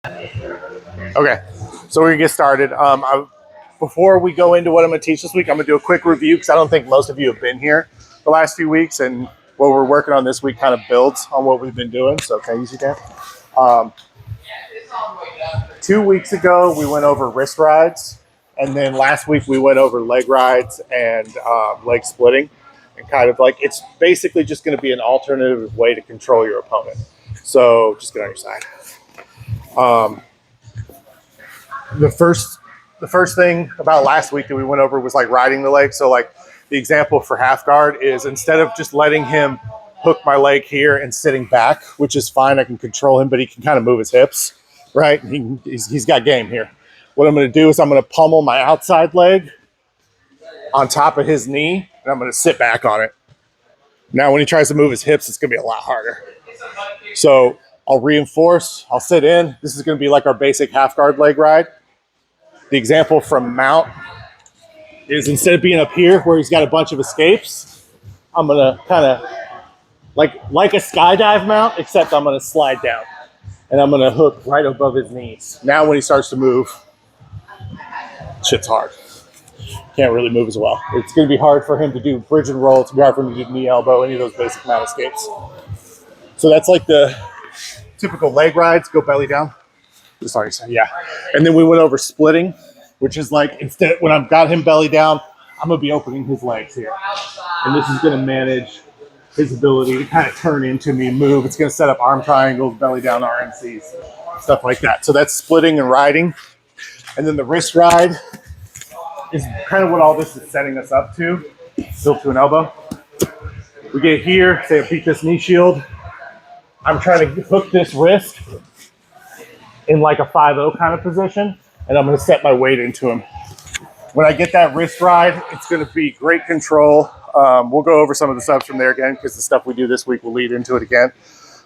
Okay, so we're gonna get started. Before we go into what I'm gonna teach this week, I'm gonna do a quick review because I don't think most of you have been here the last few weeks, and what we're working on this week kind of builds on what we've been doing. So can I use you, Dan? Um, 2 weeks ago, we went over wrist rides, and then last week we went over leg rides and leg splitting, and kind of like it's basically just going to be an alternative way to control your opponent. So just get on your side. The first thing about last week that we went over was like riding the leg. So like the example for half guard is instead of just letting him hook my leg here and sitting back, which is fine, I can control him, but he can kind of move his hips, right? He's got game here. What I'm going to do is I'm going to pummel my outside leg on top of his knee, and I'm going to sit back on it. Now, when he tries to move his hips, it's going to be a lot harder. So I'll reinforce, I'll sit in. This is going to be like our basic half guard leg ride. The example from mount is instead of being up here where he's got a bunch of escapes, I'm going to kind of like a skydive mount, except I'm going to slide down. And I'm going to hook right above his knees. Now when he starts to move, shit's hard. Can't really move as well. It's going to be hard for him to do bridge and roll. It's going to be hard for him to do knee elbow, any of those basic mount escapes. So that's like the typical leg rides. Go belly down. Sorry, yeah. And then we went over splitting, which is like instead when I've got him belly down, I'm going to be opening his legs here. And this is going to manage his ability to kind of turn into me, move. It's going to set up arm triangles, belly down RNCs, stuff like that. So that's splitting and riding. And then the wrist ride is kind of what all this is setting us up to. Tilt to an elbow. We get here, say I beat this knee shield. I'm trying to hook this wrist in like a 5-0 kind of position, and I'm going to set my weight into him. When I get that wrist ride, it's going to be great control. We'll go over some of the subs from there again because the stuff we do this week will lead into it again,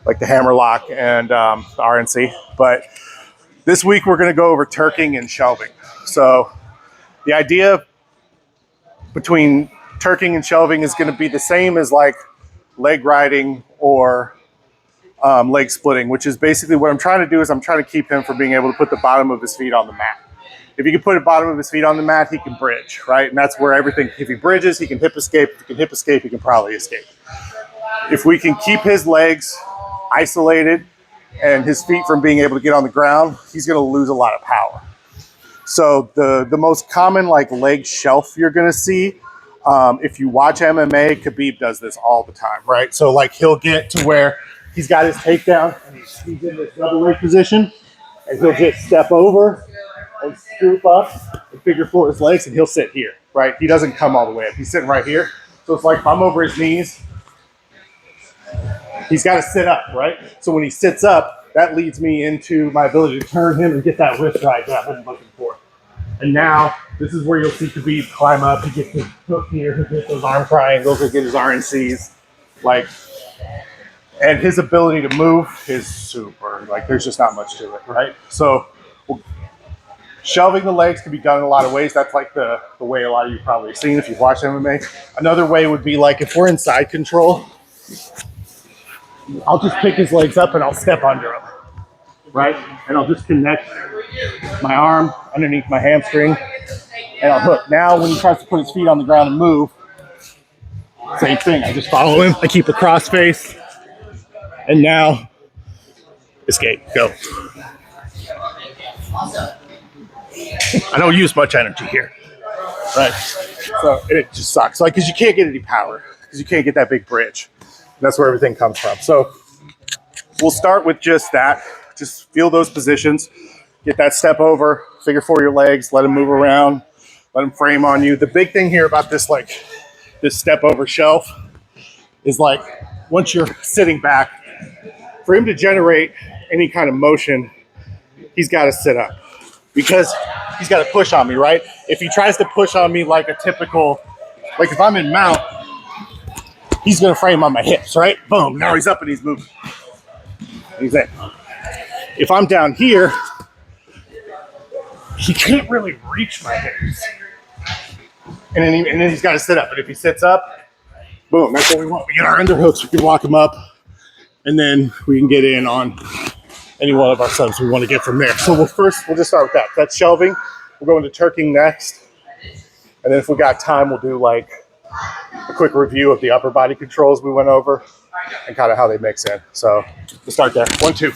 like the hammer lock and the RNC. But this week we're going to go over turking and shelving. So the idea between turking and shelving is going to be the same as like leg riding or leg splitting, which is basically what I'm trying to do is I'm trying to keep him from being able to put the bottom of his feet on the mat. If he can put the bottom of his feet on the mat, he can bridge, right? And that's where everything, if he bridges, he can hip escape. If he can hip escape, he can probably escape. If we can keep his legs isolated and his feet from being able to get on the ground, he's going to lose a lot of power. So the most common like leg shelf you're going to see, if you watch MMA, Khabib does this all the time, right? So like he'll get to where he's got his takedown and he's in this double leg position, and he'll just step over and scoop up and figure four his legs, and he'll sit here, right? He doesn't come all the way up. He's sitting right here. So it's like if I'm over his knees, he's got to sit up, right? So when he sits up, that leads me into my ability to turn him and get that wrist ride that I'm looking for. And now this is where you'll see Khabib climb up. He gets his hook here, he gets those arm triangles, he'll get his RNCs, like. And his ability to move is super, like there's just not much to it, right? So shelving the legs can be done in a lot of ways. That's like the way a lot of you probably have seen if you've watched MMA. Another way would be like if we're in side control, I'll just pick his legs up and I'll step under him, right? And I'll just connect my arm underneath my hamstring and I'll hook. Now when he tries to put his feet on the ground and move, same thing. I just follow him. I keep a cross face. And now, escape, go. I don't use much energy here, right? So it just sucks, like, because you can't get any power, because you can't get that big bridge. That's where everything comes from. So we'll start with just that. Just feel those positions. Get that step over, figure four your legs, let him move around, let him frame on you. The big thing here about this, like, this step over shelf is like, once you're sitting back, for him to generate any kind of motion, he's got to sit up because he's got to push on me, right? If he tries to push on me like a typical, like if I'm in mount, he's going to frame on my hips, right? Boom, now he's up and he's moving. He's in. If I'm down here, he can't really reach my hips. And then he's got to sit up. And if he sits up, boom, that's what we want. We get our underhooks, we can walk him up. And then we can get in on any one of our subs we want to get from there. So we'll just start with that. That's shelving. We'll go into turking next. And then if we got time, we'll do like a quick review of the upper body controls we went over and kind of how they mix in. So we'll start there. 1, 2.